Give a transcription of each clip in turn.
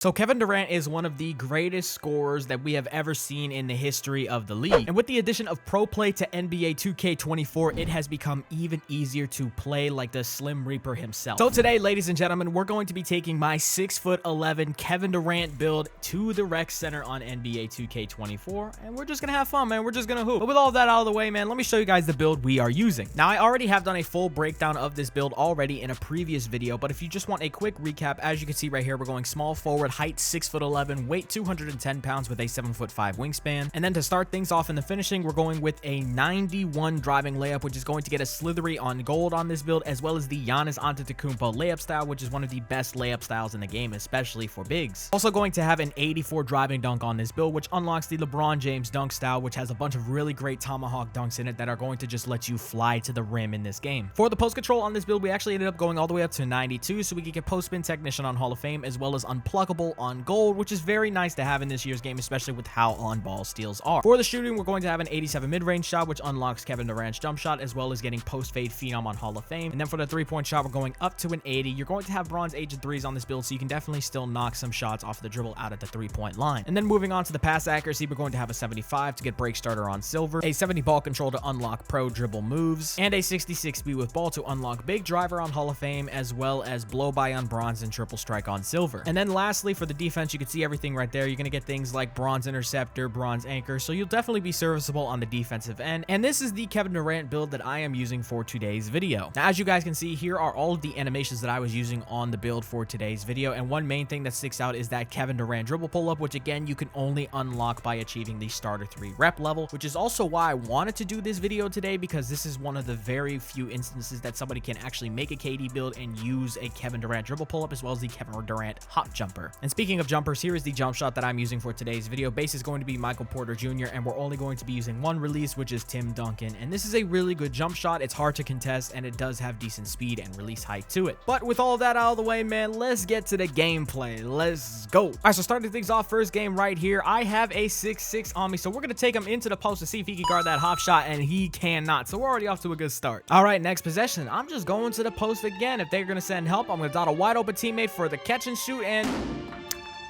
So Kevin Durant is one of the greatest scorers that we have ever seen in the history of the league. And with the addition of Pro Play to NBA 2K24, it has become even easier to play like the Slim Reaper himself. So today, ladies and gentlemen, we're going to be taking my 6'11" Kevin Durant build to the rec center on NBA 2K24. And we're just gonna have fun, man. We're just gonna hoop. But with all that out of the way, man, let me show you guys the build we are using. Now, I already have done a full breakdown of this build already in a previous video, but if you just want a quick recap, as you can see right here, we're going small forward, height 6'11", weight 210 pounds with a 7'5" wingspan. And then to start things off in the finishing, we're going with a 91 driving layup, which is going to get a slithery on gold on this build, as well as the Giannis Antetokounmpo layup style, which is one of the best layup styles in the game, especially for bigs. Also going to have an 84 driving dunk on this build, which unlocks the LeBron James dunk style, which has a bunch of really great tomahawk dunks in it that are going to just let you fly to the rim in this game. For the post control on this build, we actually ended up going all the way up to 92, so we could get post spin technician on Hall of Fame, as well as unpluckable on gold, which is very nice to have in this year's game, especially with how on ball steals are. For the shooting, we're going to have an 87 mid-range shot, which unlocks Kevin Durant's jump shot, as well as getting post fade phenom on Hall of Fame. And then for the 3-point shot, we're going up to an 80. You're going to have bronze age and threes on this build, so you can definitely still knock some shots off the dribble out at the 3-point line. And then moving on to the pass accuracy, we're going to have a 75 to get break starter on silver, a 70 ball control to unlock pro dribble moves, and a 66 speed with ball to unlock big driver on Hall of Fame, as well as blow by on bronze and triple strike on silver. And then lastly, for the defense, you can see everything right there. You're going to get things like bronze interceptor, bronze anchor, so you'll definitely be serviceable on the defensive end. And this is the Kevin Durant build that I am using for today's video. Now, as you guys can see, here are all of the animations that I was using on the build for today's video, and one main thing that sticks out is that Kevin Durant dribble pull-up, which again, you can only unlock by achieving the starter 3 rep level, which is also why I wanted to do this video today, because this is one of the very few instances that somebody can actually make a KD build and use a Kevin Durant dribble pull-up, as well as the Kevin Durant hop jumper. And speaking of jumpers, here is the jump shot that I'm using for today's video. Base is going to be Michael Porter Jr., and we're only going to be using one release, which is Tim Duncan. And this is a really good jump shot. It's hard to contest, and it does have decent speed and release height to it. But with all of that out of the way, man, let's get to the gameplay. Let's go. All right, so starting things off, first game right here, I have a 6'6" on me, so we're going to take him into the post to see if he can guard that hop shot, and he cannot. So we're already off to a good start. All right, next possession, I'm just going to the post again. If they're going to send help, I'm going to dot a wide open teammate for the catch and shoot, and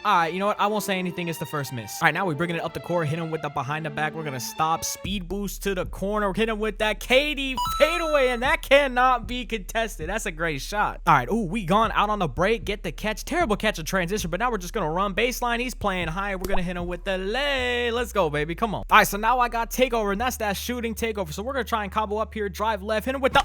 all right, you know what? I won't say anything. It's the first miss. All right, now we're bringing it up the court, hit him with the behind the back. We're going to stop, speed boost to the corner, hit him with that KD fadeaway, and that cannot be contested. That's a great shot. All right, ooh, we gone out on the break, get the catch. Terrible catch of transition, but now we're just going to run baseline. He's playing high. We're going to hit him with the lay. Let's go, baby. Come on. All right, so now I got takeover, and that's that shooting takeover. So we're going to try and combo up here, drive left, hit him with the...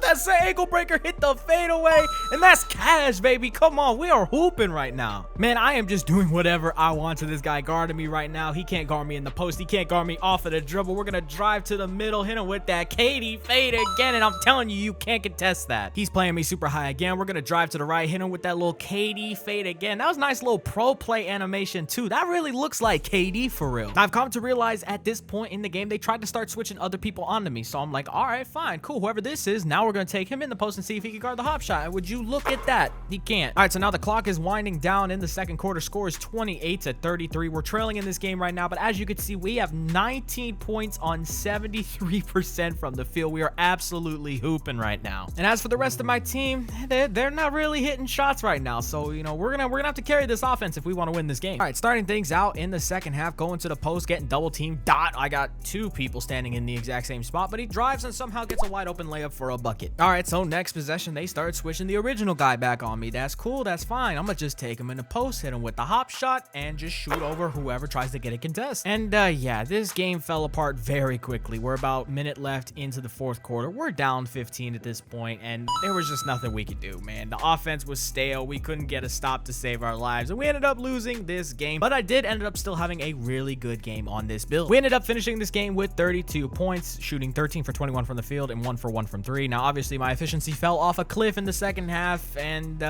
That's an ankle breaker, hit the fadeaway, and that's cash, baby. Come on, we are hooping right now. Man, I am just doing whatever I want to this guy guarding me right now. He can't guard me in the post. He can't guard me off of the dribble. We're going to drive to the middle, hit him with that KD fade again, and I'm telling you, you can't contest that. He's playing me super high again. We're going to drive to the right, hit him with that little KD fade again. That was a nice little pro play animation, too. That really looks like KD for real. I've come to realize at this point in the game, they tried to start switching other people onto me, so I'm like, all right, fine, cool. Whoever this is, now we're going to take him in the post and see if he can guard the hop shot. And would you look at that? He can't. All right, so now the clock is winding down in the second quarter. Score is 28-33. We're trailing in this game right now, but as you can see, we have 19 points on 73% from the field. We are absolutely hooping right now. And as for the rest of my team, they're not really hitting shots right now. So, you know, we're gonna have to carry this offense if we want to win this game. All right, starting things out in the second half, going to the post, getting double teamed. I got 2 people standing in the exact same spot, but he drives and somehow gets a wide open layup for a bucket. All right, so next possession, they started switching the original guy back on me. That's cool. That's fine. I'm gonna just take him in the post, hit him with the hop shot, and just shoot over whoever tries to get a contest. And yeah, this game fell apart very quickly. We're about a minute left into the fourth quarter. We're down 15 at this point, and there was just nothing we could do, man. The offense was stale. We couldn't get a stop to save our lives, and we ended up losing this game. But I did end up still having a really good game on this build. We ended up finishing this game with 32 points, shooting 13 for 21 from the field and 1 for 1 from 3. Now, obviously, my efficiency fell off a cliff in the second half, and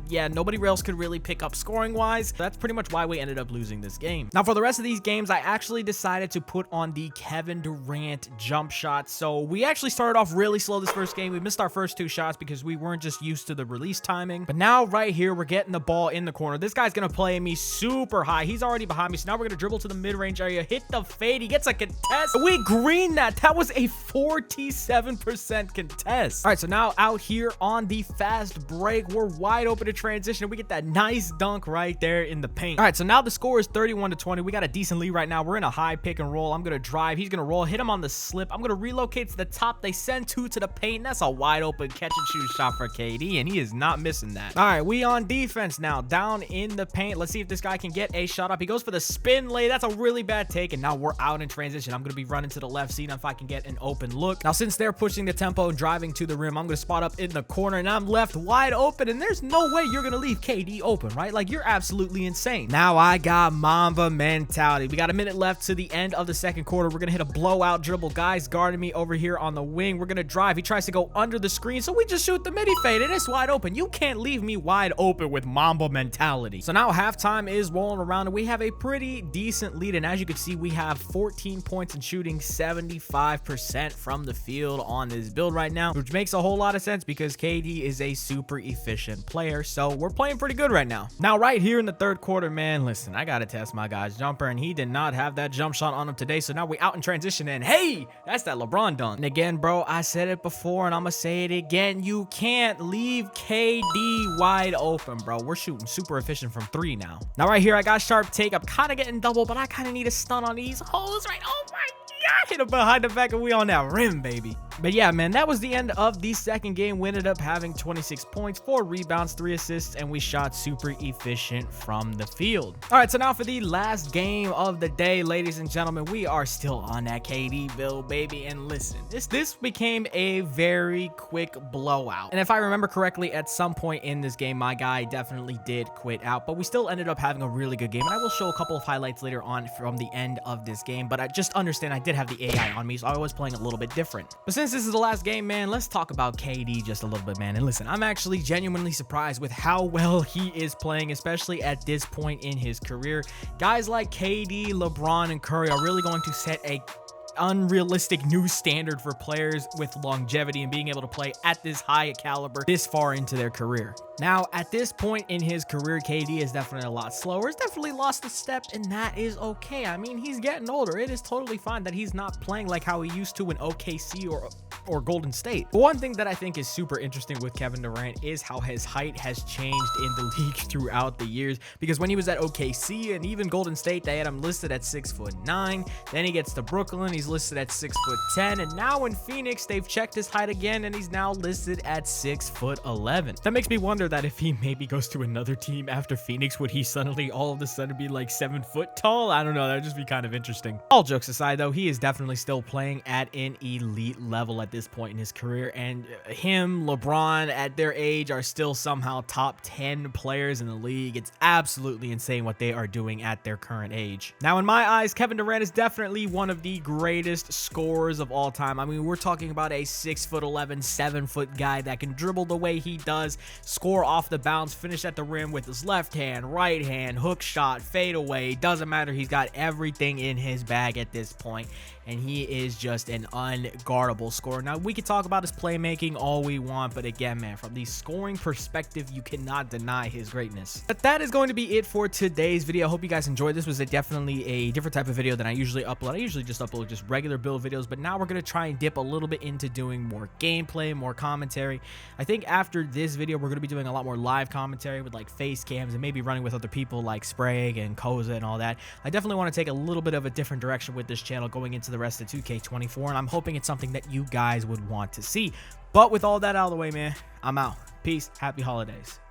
yeah, nobody else could really pick up scoring wise. That's pretty much why we ended up losing this game. Now, for the rest of these games, I actually decided to put on the Kevin Durant jump shot. So we actually started off really slow this first game. We missed our first 2 shots because we weren't just used to the release timing. But now right here, we're getting the ball in the corner. This guy's gonna play me super high. He's already behind me, so now we're gonna dribble to the mid-range area, hit the fade. He gets a contest. We green that. That was a 47% contest. yes. All right, so now out here on the fast break, we're wide open to transition. We get that nice dunk right there in the paint. All right, so now the score is 31-20. We got a decent lead right now. We're in a high pick and roll. I'm going to drive. He's going to roll, hit him on the slip. I'm going to relocate to the top. They send two to the paint. That's a wide open catch and shoot shot for KD, and he is not missing that. All right, we on defense now, down in the paint. Let's see if this guy can get a shot up. He goes for the spin lay. That's a really bad take, and now we're out in transition. I'm going to be running to the left, seeing if I can get an open look. Now, since they're pushing the tempo and driving to the rim, I'm going to spot up in the corner, and I'm left wide open, and there's no way you're going to leave KD open, right? Like, you're absolutely insane. Now I got Mamba mentality. We got a minute left to the end of the second quarter. We're going to hit a blowout dribble. Guys guarding me over here on the wing. We're going to drive. He tries to go under the screen, so we just shoot the midi fade, and it's wide open. You can't leave me wide open with Mamba mentality. So now halftime is rolling around, and we have a pretty decent lead, and as you can see, we have 14 points and shooting 75% from the field on this build right now, which makes a whole lot of sense because KD is a super efficient player. So we're playing pretty good right now. Now, right here in the third quarter, man, listen, I got to test my guy's jumper, and he did not have that jump shot on him today. So now we out in transition, and hey, that's that LeBron dunk. And again, bro, I said it before, and I'm going to say it again. You can't leave KD wide open, bro. We're shooting super efficient from three now. Now, right here, I got sharp take. I'm kind of getting double, but I kind of need a stun on these holes, right? Oh, my God. Hit him behind the back, and we on that rim, baby. But yeah, man, that was the end of the second game. We ended up having 26 points, 4 rebounds, 3 assists, and we shot super efficient from the field. All right, so now for the last game of the day, ladies and gentlemen, we are still on that KD build, baby. And listen, this became a very quick blowout. And if I remember correctly, at some point in this game, my guy definitely did quit out, but we still ended up having a really good game. And I will show a couple of highlights later on from the end of this game, but I just understand I did have the AI on me, so I was playing a little bit different. But since this is the last game, man, let's talk about KD just a little bit, man. And listen, I'm actually genuinely surprised with how well he is playing, especially at this point in his career. Guys like KD, LeBron, and Curry are really going to set a unrealistic new standard for players with longevity and being able to play at this high caliber this far into their career. Now, at this point in his career, KD is definitely a lot slower. He's definitely lost a step, and that is okay. I mean, he's getting older. It is totally fine that he's not playing like how he used to in OKC or Golden State. But one thing that I think is super interesting with Kevin Durant is how his height has changed in the league throughout the years, because when he was at OKC and even Golden State, they had him listed at 6'9". Then he gets to Brooklyn, he's listed at 6'10", and now in Phoenix, they've checked his height again, and he's now listed at 6'11". That makes me wonder that if he maybe goes to another team after Phoenix, would he suddenly all of a sudden be like 7 foot tall? I don't know. That'd just be kind of interesting. All jokes aside, though, he is definitely still playing at an elite level at this point in his career, and him, LeBron, at their age are still somehow top 10 players in the league. It's absolutely insane what they are doing at their current age. Now, in my eyes, Kevin Durant is definitely one of the greatest scorers of all time. I mean, we're talking about a 6'11", 7 foot guy that can dribble the way he does, score off the bounce, finish at the rim with his left hand, right hand, hook shot, fade away. Doesn't matter. He's got everything in his bag at this point, and he is just an unguardable scorer. Now, we can talk about his playmaking all we want, but again, man, from the scoring perspective, you cannot deny his greatness. But that is going to be it for today's video. I hope you guys enjoyed. This was definitely a different type of video than I usually upload. I usually just upload just regular build videos, but now we're going to try and dip a little bit into doing more gameplay, more commentary. I think after this video, we're going to be doing a lot more live commentary with like face cams and maybe running with other people like Sprague and Koza and all that. I definitely want to take a little bit of a different direction with this channel going into the rest of 2K24, and I'm hoping it's something that you guys would want to see. But with all that out of the way, man, I'm out. Peace. Happy holidays.